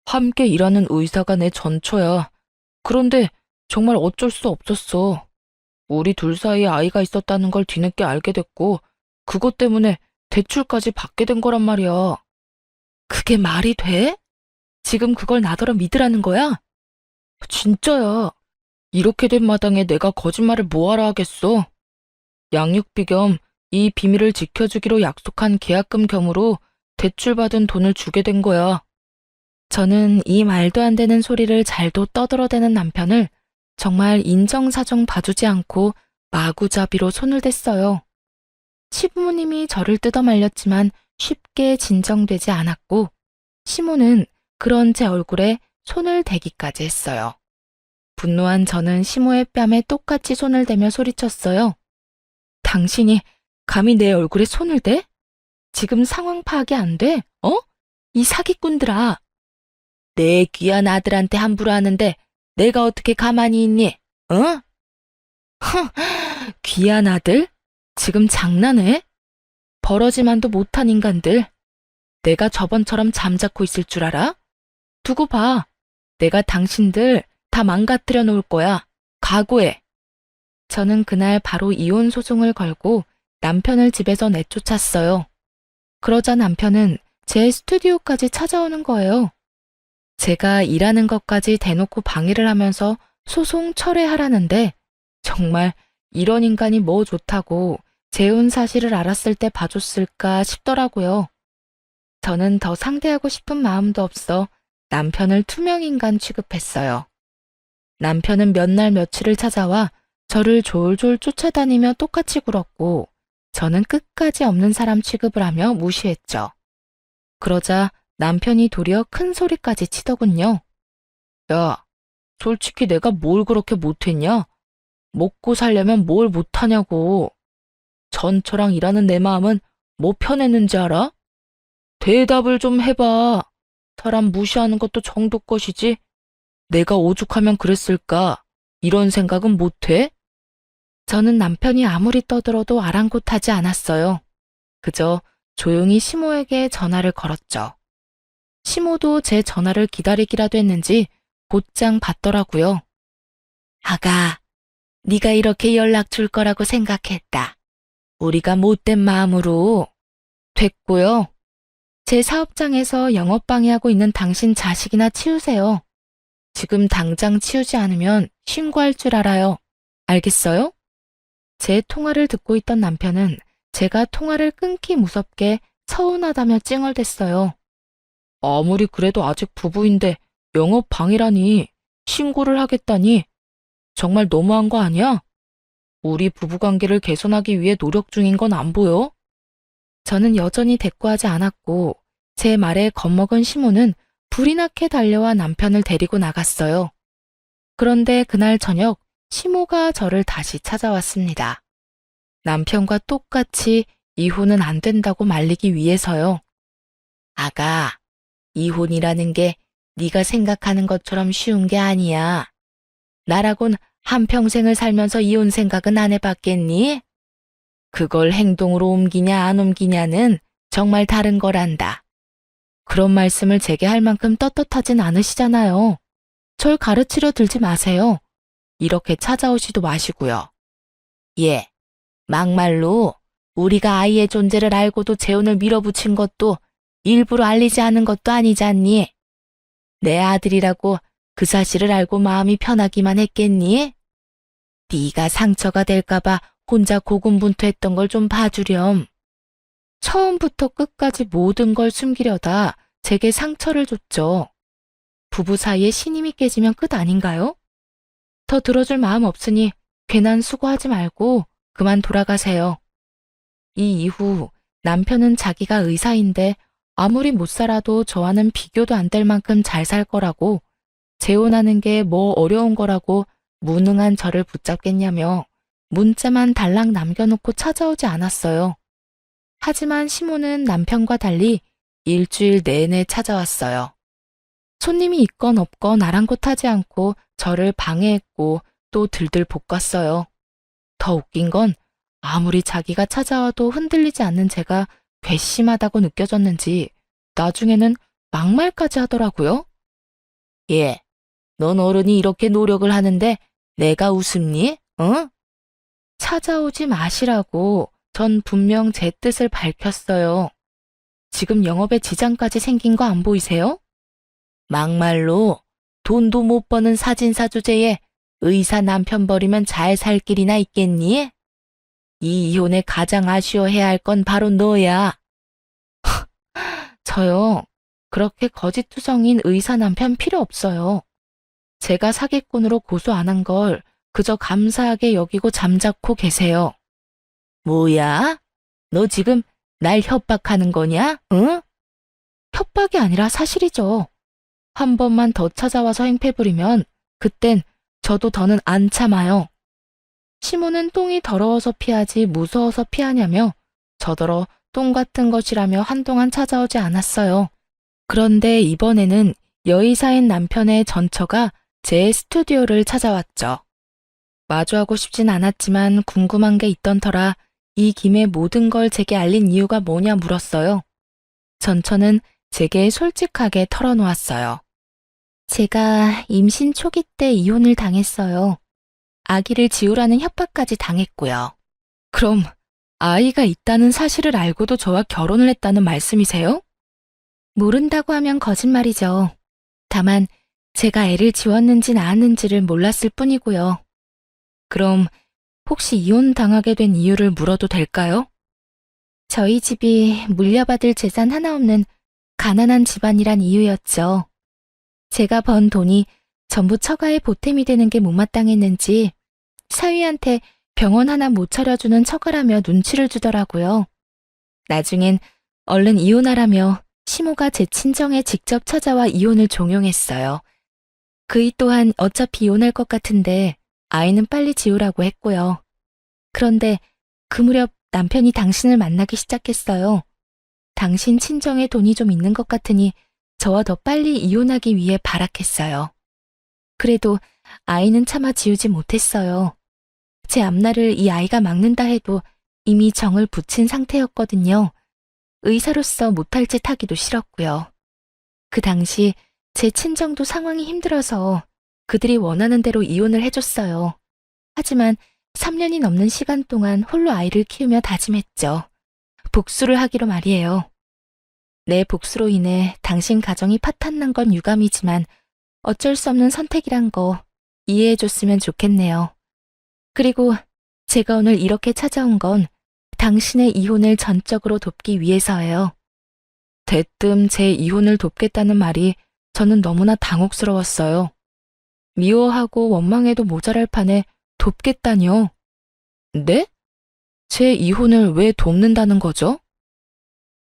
함께 일하는 의사가 내 전처야. 그런데 정말 어쩔 수 없었어. 우리 둘 사이에 아이가 있었다는 걸 뒤늦게 알게 됐고 그것 때문에 대출까지 받게 된 거란 말이야. 그게 말이 돼? 지금 그걸 나더러 믿으라는 거야? 진짜야. 이렇게 된 마당에 내가 거짓말을 뭐하러 하겠어. 양육비 겸 이 비밀을 지켜주기로 약속한 계약금 겸으로 대출받은 돈을 주게 된 거야. 저는 이 말도 안 되는 소리를 잘도 떠들어대는 남편을 정말 인정사정 봐주지 않고 마구잡이로 손을 댔어요. 시부모님이 저를 뜯어말렸지만 쉽게 진정되지 않았고 시모는 그런 제 얼굴에 손을 대기까지 했어요. 분노한 저는 시모의 뺨에 똑같이 손을 대며 소리쳤어요. 당신이 감히 내 얼굴에 손을 대? 지금 상황 파악이 안 돼? 이 사기꾼들아. 내 귀한 아들한테 함부로 하는데 내가 어떻게 가만히 있니? 흥, 귀한 아들? 지금 장난해? 버러지만도 못한 인간들. 내가 저번처럼 잠자코 있을 줄 알아? 두고 봐. 내가 당신들 다 망가뜨려 놓을 거야. 각오해. 저는 그날 바로 이혼 소송을 걸고 남편을 집에서 내쫓았어요. 그러자 남편은 제 스튜디오까지 찾아오는 거예요. 제가 일하는 것까지 대놓고 방해를 하면서 소송 철회하라는데 정말 이런 인간이 뭐 좋다고 재혼 사실을 알았을 때 봐줬을까 싶더라고요. 저는 더 상대하고 싶은 마음도 없어 남편을 투명인간 취급했어요. 남편은 몇 날 며칠을 찾아와 저를 졸졸 쫓아다니며 똑같이 굴었고 저는 끝까지 없는 사람 취급을 하며 무시했죠. 그러자 남편이 도리어 큰 소리까지 치더군요. 야, 솔직히 내가 뭘 그렇게 못했냐? 먹고 살려면 뭘 못하냐고. 전처랑 일하는 내 마음은 뭐 편했는지 알아? 대답을 좀 해봐. 사람 무시하는 것도 정도 것이지. 내가 오죽하면 그랬을까? 이런 생각은 못해? 저는 남편이 아무리 떠들어도 아랑곳하지 않았어요. 그저 조용히 시모에게 전화를 걸었죠. 시모도 제 전화를 기다리기라도 했는지 곧장 받더라고요. 아가, 네가 이렇게 연락 줄 거라고 생각했다. 우리가 못된 마음으로. 됐고요. 제 사업장에서 영업 방해하고 있는 당신 자식이나 치우세요. 지금 당장 치우지 않으면 신고할 줄 알아요. 알겠어요? 제 통화를 듣고 있던 남편은 제가 통화를 끊기 무섭게 서운하다며 찡얼댔어요. 아무리 그래도 아직 부부인데 영업 방해라니, 신고를 하겠다니, 정말 너무한 거 아니야? 우리 부부관계를 개선하기 위해 노력 중인 건 안 보여? 저는 여전히 대꾸하지 않았고 제 말에 겁먹은 시모는 불이 나게 달려와 남편을 데리고 나갔어요. 그런데 그날 저녁 시모가 저를 다시 찾아왔습니다. 남편과 똑같이 이혼은 안 된다고 말리기 위해서요. 아가, 이혼이라는 게 네가 생각하는 것처럼 쉬운 게 아니야. 나라곤 한평생을 살면서 이혼 생각은 안 해봤겠니? 그걸 행동으로 옮기냐 안 옮기냐는 정말 다른 거란다. 그런 말씀을 제게 할 만큼 떳떳하진 않으시잖아요. 절 가르치려 들지 마세요. 이렇게 찾아오지도 마시고요. 예, 막말로 우리가 아이의 존재를 알고도 재혼을 밀어붙인 것도 일부러 알리지 않은 것도 아니잖니. 내 아들이라고 그 사실을 알고 마음이 편하기만 했겠니? 네가 상처가 될까봐 혼자 고군분투했던 걸 좀 봐주렴. 처음부터 끝까지 모든 걸 숨기려다 제게 상처를 줬죠. 부부 사이에 신임이 깨지면 끝 아닌가요? 더 들어줄 마음 없으니 괜한 수고하지 말고 그만 돌아가세요. 이 이후 남편은 자기가 의사인데 아무리 못 살아도 저와는 비교도 안 될 만큼 잘 살 거라고, 재혼하는 게 뭐 어려운 거라고 무능한 저를 붙잡겠냐며 문자만 달랑 남겨놓고 찾아오지 않았어요. 하지만 시모는 남편과 달리 일주일 내내 찾아왔어요. 손님이 있건 없건 아랑곳하지 않고 저를 방해했고 또 들들 볶았어요. 더 웃긴 건 아무리 자기가 찾아와도 흔들리지 않는 제가 괘씸하다고 느껴졌는지 나중에는 막말까지 하더라고요. 예, 넌 어른이 이렇게 노력을 하는데 내가 웃음니? 응? 찾아오지 마시라고 전 분명 제 뜻을 밝혔어요. 지금 영업에 지장까지 생긴 거 안 보이세요? 막말로 돈도 못 버는 사진사 주제에 의사 남편 버리면 잘 살 길이나 있겠니? 이 이혼에 가장 아쉬워해야 할 건 바로 너야. 저요, 그렇게 거짓투성인 의사 남편 필요 없어요. 제가 사기꾼으로 고소 안 한 걸 그저 감사하게 여기고 잠자코 계세요. 뭐야? 너 지금 날 협박하는 거냐? 응? 협박이 아니라 사실이죠. 한 번만 더 찾아와서 행패 부리면 그땐 저도 더는 안 참아요. 시모는 똥이 더러워서 피하지 무서워서 피하냐며 저더러 똥 같은 것이라며 한동안 찾아오지 않았어요. 그런데 이번에는 여의사인 남편의 전처가 제 스튜디오를 찾아왔죠. 마주하고 싶진 않았지만 궁금한 게 있던 터라 이 김에 모든 걸 제게 알린 이유가 뭐냐 물었어요. 전처는 제게 솔직하게 털어놓았어요. 제가 임신 초기 때 이혼을 당했어요. 아기를 지우라는 협박까지 당했고요. 그럼 아이가 있다는 사실을 알고도 저와 결혼을 했다는 말씀이세요? 모른다고 하면 거짓말이죠. 다만 제가 애를 지웠는지 낳았는지를 몰랐을 뿐이고요. 그럼 혹시 이혼 당하게 된 이유를 물어도 될까요? 저희 집이 물려받을 재산 하나 없는 가난한 집안이란 이유였죠. 제가 번 돈이 전부 처가의 보탬이 되는 게 못마땅했는지 사위한테 병원 하나 못 차려주는 처가라며 눈치를 주더라고요. 나중엔 얼른 이혼하라며 시모가 제 친정에 직접 찾아와 이혼을 종용했어요. 그이 또한 어차피 이혼할 것 같은데 아이는 빨리 지우라고 했고요. 그런데 그 무렵 남편이 당신을 만나기 시작했어요. 당신 친정에 돈이 좀 있는 것 같으니 저와 더 빨리 이혼하기 위해 발악했어요. 그래도 아이는 차마 지우지 못했어요. 제 앞날을 이 아이가 막는다 해도 이미 정을 붙인 상태였거든요. 의사로서 못할 짓 하기도 싫었고요. 그 당시 제 친정도 상황이 힘들어서 그들이 원하는 대로 이혼을 해줬어요. 하지만 3년이 넘는 시간 동안 홀로 아이를 키우며 다짐했죠. 복수를 하기로 말이에요. 내 복수로 인해 당신 가정이 파탄난 건 유감이지만 어쩔 수 없는 선택이란 거 이해해줬으면 좋겠네요. 그리고 제가 오늘 이렇게 찾아온 건 당신의 이혼을 전적으로 돕기 위해서예요. 대뜸 제 이혼을 돕겠다는 말이 저는 너무나 당혹스러웠어요. 미워하고 원망해도 모자랄 판에 돕겠다뇨? 네? 제 이혼을 왜 돕는다는 거죠?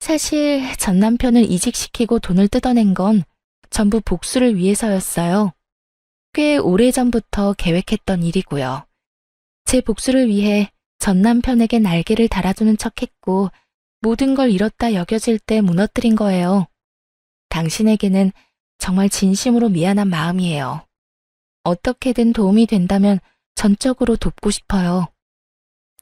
사실 전 남편을 이직시키고 돈을 뜯어낸 건 전부 복수를 위해서였어요. 꽤 오래전부터 계획했던 일이고요. 제 복수를 위해 전 남편에게 날개를 달아주는 척했고 모든 걸 잃었다 여겨질 때 무너뜨린 거예요. 당신에게는 정말 진심으로 미안한 마음이에요. 어떻게든 도움이 된다면 전적으로 돕고 싶어요.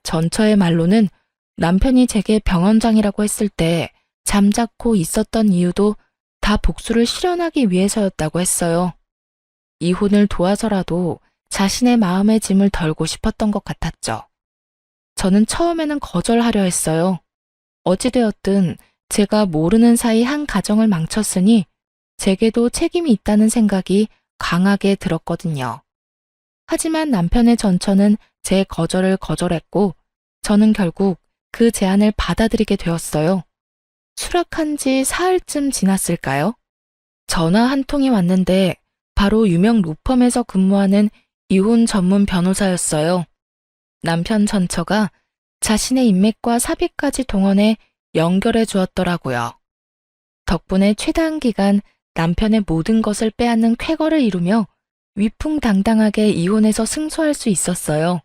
전처의 말로는 남편이 제게 병원장이라고 했을 때 잠자코 있었던 이유도 다 복수를 실현하기 위해서였다고 했어요. 이혼을 도와서라도 자신의 마음의 짐을 덜고 싶었던 것 같았죠. 저는 처음에는 거절하려 했어요. 어찌되었든 제가 모르는 사이 한 가정을 망쳤으니 제게도 책임이 있다는 생각이 강하게 들었거든요. 하지만 남편의 전처는 제 거절을 거절했고 저는 결국 그 제안을 받아들이게 되었어요. 수락한 지 사흘쯤 지났을까요? 전화 한 통이 왔는데 바로 유명 로펌에서 근무하는 이혼 전문 변호사였어요. 남편 전처가 자신의 인맥과 사비까지 동원해 연결해 주었더라고요. 덕분에 최단 기간 남편의 모든 것을 빼앗는 쾌거를 이루며 위풍당당하게 이혼해서 승소할 수 있었어요.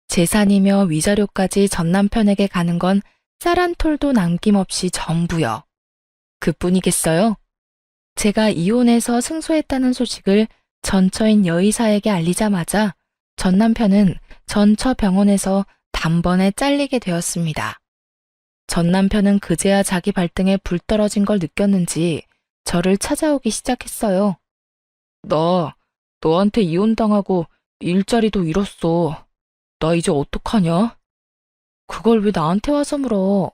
재산이며 위자료까지 전 남편에게 가는 건 쌀 한 톨도 남김없이 전부요. 그뿐이겠어요? 제가 이혼해서 승소했다는 소식을 전처인 여의사에게 알리자마자 전 남편은 전처 병원에서 단번에 잘리게 되었습니다. 전 남편은 그제야 자기 발등에 불 떨어진 걸 느꼈는지 저를 찾아오기 시작했어요. 나 너한테 이혼당하고 일자리도 잃었어. 나 이제 어떡하냐? 그걸 왜 나한테 와서 물어?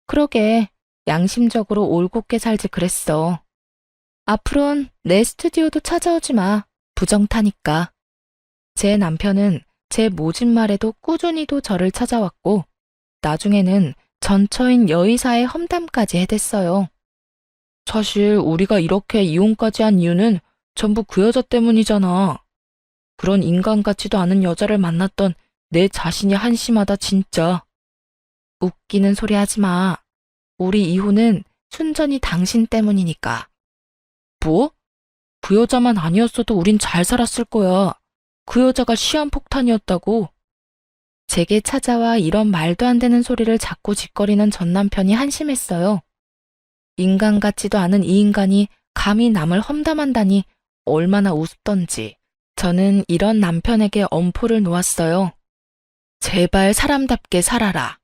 그러게 양심적으로 올곧게 살지 그랬어. 앞으론 내 스튜디오도 찾아오지 마. 부정타니까. 제 남편은 제 모진 말에도 꾸준히도 저를 찾아왔고 나중에는 전처인 여의사의 험담까지 해댔어요. 사실 우리가 이렇게 이혼까지 한 이유는 전부 그 여자 때문이잖아. 그런 인간 같지도 않은 여자를 만났던 내 자신이 한심하다 진짜. 웃기는 소리 하지 마. 우리 이혼은 순전히 당신 때문이니까. 뭐? 그 여자만 아니었어도 우린 잘 살았을 거야. 그 여자가 시한폭탄이었다고. 제게 찾아와 이런 말도 안 되는 소리를 자꾸 짓거리는 전 남편이 한심했어요. 인간 같지도 않은 이 인간이 감히 남을 험담한다니 얼마나 우습던지. 저는 이런 남편에게 엄포를 놓았어요. 제발 사람답게 살아라.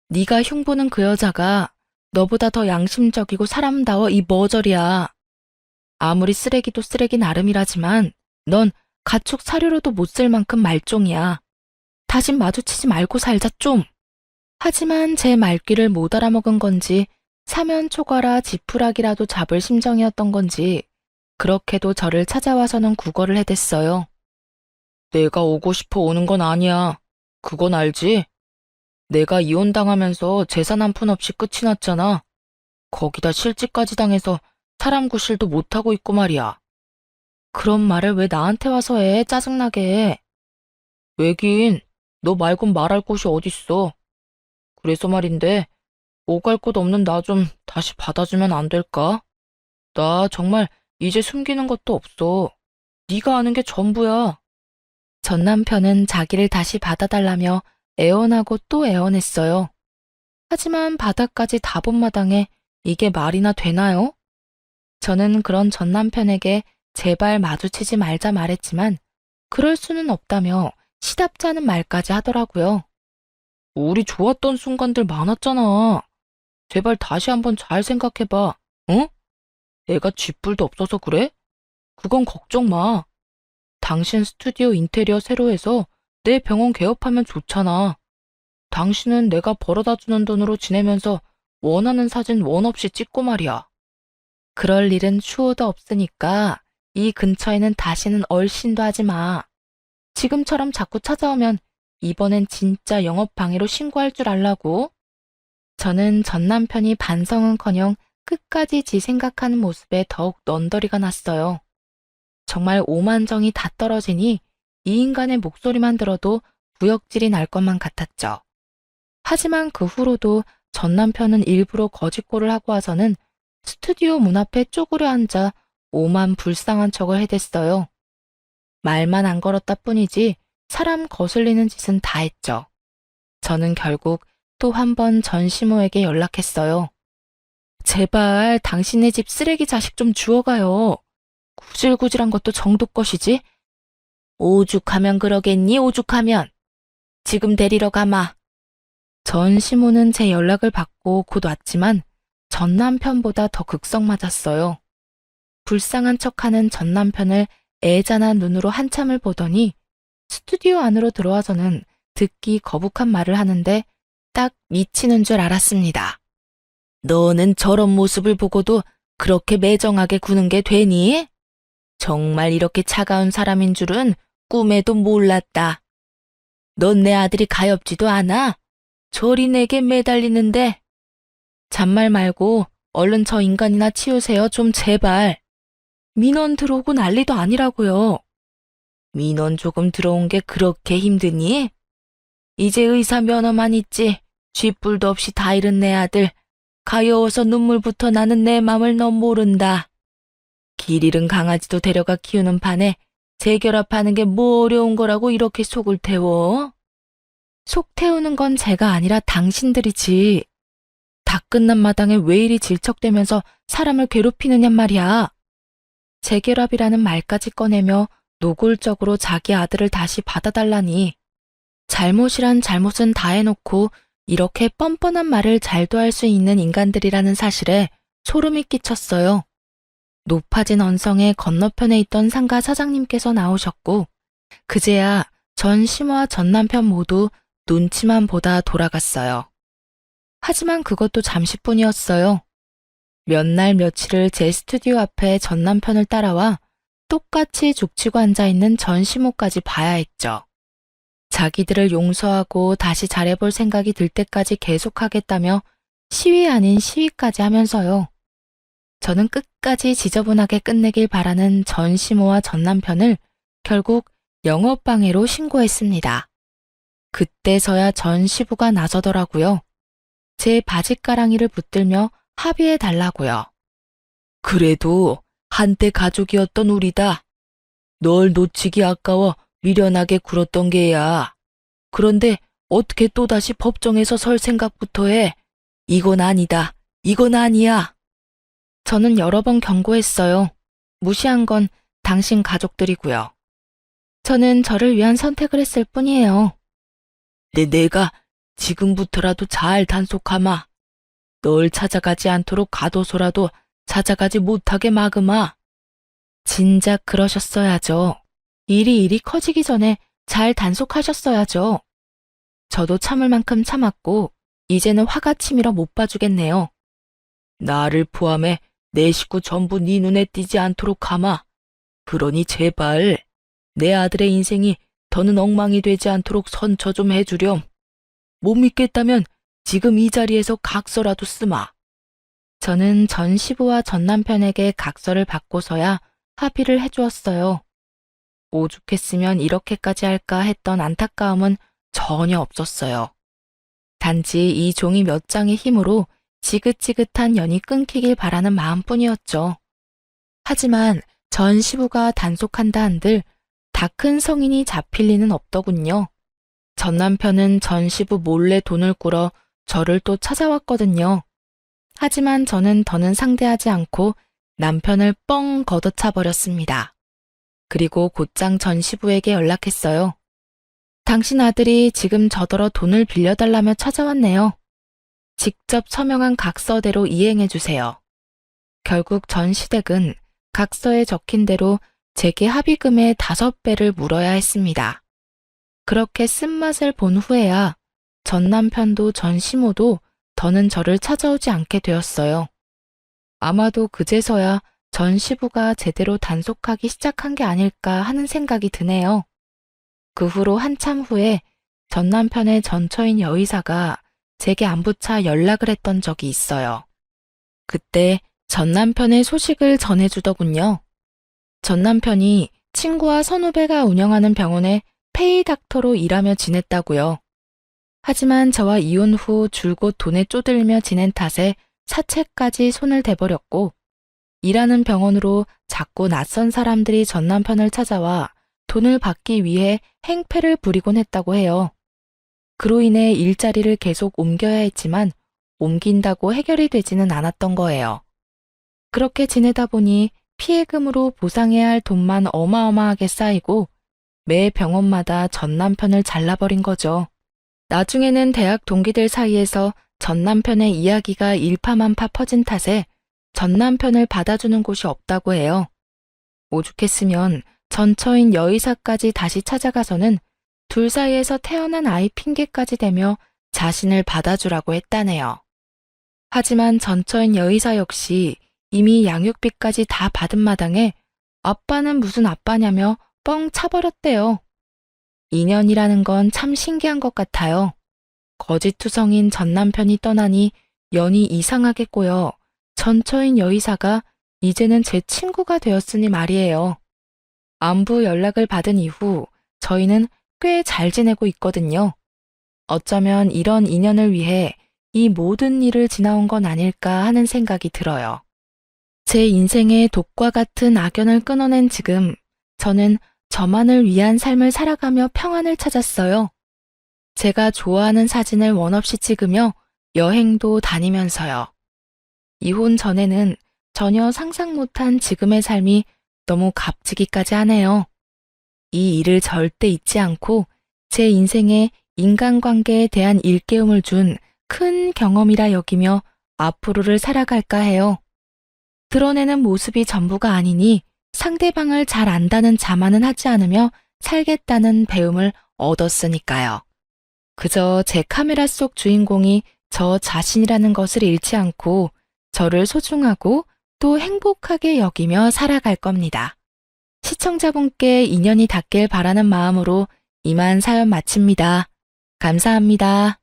네가 흉보는 그 여자가 너보다 더 양심적이고 사람다워 이 머저리야. 아무리 쓰레기도 쓰레기 나름이라지만 넌 가축 사료로도 못 쓸 만큼 말종이야. 다신 마주치지 말고 살자 좀. 하지만 제 말귀를 못 알아먹은 건지 사면 초과라 지푸라기라도 잡을 심정이었던 건지 그렇게도 저를 찾아와서는 구걸을 해댔어요. 내가 오고 싶어 오는 건 아니야. 그건 알지? 내가 이혼당하면서 재산 한 푼 없이 끝이 났잖아. 거기다 실직까지 당해서 사람 구실도 못하고 있고 말이야. 그런 말을 왜 나한테 와서 해? 짜증나게. 왜긴 너 말곤 말할 곳이 어딨어. 그래서 말인데 오갈 곳 없는 나 좀 다시 받아주면 안 될까? 나 정말 이제 숨기는 것도 없어. 네가 아는 게 전부야. 전 남편은 자기를 다시 받아달라며 애원하고 또 애원했어요. 하지만 바닥까지 다 본 마당에 이게 말이나 되나요? 저는 그런 전 남편에게 제발 마주치지 말자 말했지만 그럴 수는 없다며 시답지 않은 말까지 하더라고요. 우리 좋았던 순간들 많았잖아. 제발 다시 한번 잘 생각해봐. 응? 내가 쥐뿔도 없어서 그래? 그건 걱정 마. 당신 스튜디오 인테리어 새로 해서 내 병원 개업하면 좋잖아. 당신은 내가 벌어다 주는 돈으로 지내면서 원하는 사진 원 없이 찍고 말이야. 그럴 일은 추호도 없으니까 이 근처에는 다시는 얼씬도 하지 마. 지금처럼 자꾸 찾아오면 이번엔 진짜 영업방해로 신고할 줄 알라고. 저는 전 남편이 반성은커녕 끝까지 지 생각하는 모습에 더욱 넌더리가 났어요. 정말 오만정이 다 떨어지니 이 인간의 목소리만 들어도 구역질이 날 것만 같았죠. 하지만 그 후로도 전 남편은 일부러 거짓골을 하고 와서는 스튜디오 문 앞에 쪼그려 앉아 오만 불쌍한 척을 해댔어요. 말만 안 걸었다 뿐이지 사람 거슬리는 짓은 다 했죠. 저는 결국 또 한 번 전시모에게 연락했어요. 제발 당신네 집 쓰레기 자식 좀 주워가요. 구질구질한 것도 정도 것이지. 오죽하면 그러겠니, 오죽하면. 지금 데리러 가마. 전시모는 제 연락을 받고 곧 왔지만 전 남편보다 더 극성 맞았어요. 불쌍한 척하는 전 남편을 애잔한 눈으로 한참을 보더니 스튜디오 안으로 들어와서는 듣기 거북한 말을 하는데 딱 미치는 줄 알았습니다. 너는 저런 모습을 보고도 그렇게 매정하게 구는 게 되니? 정말 이렇게 차가운 사람인 줄은 꿈에도 몰랐다. 넌 내 아들이 가엾지도 않아? 저리 내게 매달리는데. 잔말 말고 얼른 저 인간이나 치우세요, 좀 제발. 민원 들어오고 난리도 아니라고요. 민원 조금 들어온 게 그렇게 힘드니? 이제 의사 면허만 있지 쥐뿔도 없이 다 잃은 내 아들. 가여워서 눈물부터 나는 내 맘을 넌 모른다. 길 잃은 강아지도 데려가 키우는 판에 재결합하는 게 뭐 어려운 거라고 이렇게 속을 태워? 속 태우는 건 제가 아니라 당신들이지. 다 끝난 마당에 왜 이리 질척대면서 사람을 괴롭히느냔 말이야. 재결합이라는 말까지 꺼내며 노골적으로 자기 아들을 다시 받아달라니. 잘못이란 잘못은 다 해놓고 이렇게 뻔뻔한 말을 잘도 할 수 있는 인간들이라는 사실에 소름이 끼쳤어요. 높아진 언성의 건너편에 있던 상가 사장님께서 나오셨고 그제야 전 시모와 전 남편 모두 눈치만 보다 돌아갔어요. 하지만 그것도 잠시뿐이었어요. 몇 날 며칠을 제 스튜디오 앞에 전 남편을 따라와 똑같이 죽치고 앉아있는 전 시모까지 봐야 했죠. 자기들을 용서하고 다시 잘해볼 생각이 들 때까지 계속하겠다며 시위 아닌 시위까지 하면서요. 저는 끝까지 지저분하게 끝내길 바라는 전 시모와 전 남편을 결국 영업방해로 신고했습니다. 그때서야 전 시부가 나서더라고요. 제 바짓가랑이를 붙들며 합의해달라고요. 그래도 한때 가족이었던 우리다. 널 놓치기 아까워 미련하게 굴었던 게야. 그런데 어떻게 또다시 법정에서 설 생각부터 해? 이건 아니다. 이건 아니야. 저는 여러 번 경고했어요. 무시한 건 당신 가족들이고요. 저는 저를 위한 선택을 했을 뿐이에요. 내가 지금부터라도 잘 단속하마. 널 찾아가지 않도록 가둬서라도 찾아가지 못하게 막으마. 진작 그러셨어야죠. 일이 커지기 전에 잘 단속하셨어야죠. 저도 참을 만큼 참았고 이제는 화가 치밀어 못 봐주겠네요. 나를 포함해 내 식구 전부 네 눈에 띄지 않도록 하마. 그러니 제발 내 아들의 인생이 더는 엉망이 되지 않도록 선처 좀 해주렴. 못 믿겠다면 지금 이 자리에서 각서라도 쓰마. 저는 전 시부와 전 남편에게 각서를 받고서야 합의를 해주었어요. 오죽했으면 이렇게까지 할까 했던 안타까움은 전혀 없었어요. 단지 이 종이 몇 장의 힘으로 지긋지긋한 연이 끊기길 바라는 마음뿐이었죠. 하지만 전 시부가 단속한다 한들 다 큰 성인이 잡힐 리는 없더군요. 전 남편은 전 시부 몰래 돈을 꾸러 저를 또 찾아왔거든요. 하지만 저는 더는 상대하지 않고 남편을 뻥 걷어차 버렸습니다. 그리고 곧장 전 시부에게 연락했어요. 당신 아들이 지금 저더러 돈을 빌려달라며 찾아왔네요. 직접 서명한 각서대로 이행해주세요. 결국 전 시댁은 각서에 적힌 대로 제게 합의금의 5배를 물어야 했습니다. 그렇게 쓴맛을 본 후에야 전 남편도 전 시모도 더는 저를 찾아오지 않게 되었어요. 아마도 그제서야 전 시부가 제대로 단속하기 시작한 게 아닐까 하는 생각이 드네요. 그 후로 한참 후에 전 남편의 전처인 여의사가 제게 안부차 연락을 했던 적이 있어요. 그때 전 남편의 소식을 전해주더군요. 전 남편이 친구와 선후배가 운영하는 병원에 페이 닥터로 일하며 지냈다고요. 하지만 저와 이혼 후 줄곧 돈에 쪼들며 지낸 탓에 사채까지 손을 대버렸고, 일하는 병원으로 자꾸 낯선 사람들이 전 남편을 찾아와 돈을 받기 위해 행패를 부리곤 했다고 해요. 그로 인해 일자리를 계속 옮겨야 했지만 옮긴다고 해결이 되지는 않았던 거예요. 그렇게 지내다 보니 피해금으로 보상해야 할 돈만 어마어마하게 쌓이고 매 병원마다 전 남편을 잘라버린 거죠. 나중에는 대학 동기들 사이에서 전 남편의 이야기가 일파만파 퍼진 탓에 전 남편을 받아주는 곳이 없다고 해요. 오죽했으면 전처인 여의사까지 다시 찾아가서는 둘 사이에서 태어난 아이 핑계까지 대며 자신을 받아주라고 했다네요. 하지만 전처인 여의사 역시 이미 양육비까지 다 받은 마당에 아빠는 무슨 아빠냐며 뻥 차버렸대요. 인연이라는 건 참 신기한 것 같아요. 거짓투성인 전 남편이 떠나니 연이 이상하게 꼬여 전처인 여의사가 이제는 제 친구가 되었으니 말이에요. 안부 연락을 받은 이후 저희는 꽤 잘 지내고 있거든요. 어쩌면 이런 인연을 위해 이 모든 일을 지나온 건 아닐까 하는 생각이 들어요. 제 인생의 독과 같은 악연을 끊어낸 지금 저는 저만을 위한 삶을 살아가며 평안을 찾았어요. 제가 좋아하는 사진을 원없이 찍으며 여행도 다니면서요. 이혼 전에는 전혀 상상 못한 지금의 삶이 너무 값지기까지 하네요. 이 일을 절대 잊지 않고 제 인생에 인간관계에 대한 일깨움을 준 큰 경험이라 여기며 앞으로를 살아갈까 해요. 드러내는 모습이 전부가 아니니 상대방을 잘 안다는 자만은 하지 않으며 살겠다는 배움을 얻었으니까요. 그저 제 카메라 속 주인공이 저 자신이라는 것을 잃지 않고 저를 소중하고 또 행복하게 여기며 살아갈 겁니다. 시청자분께 인연이 닿길 바라는 마음으로 이만 사연 마칩니다. 감사합니다.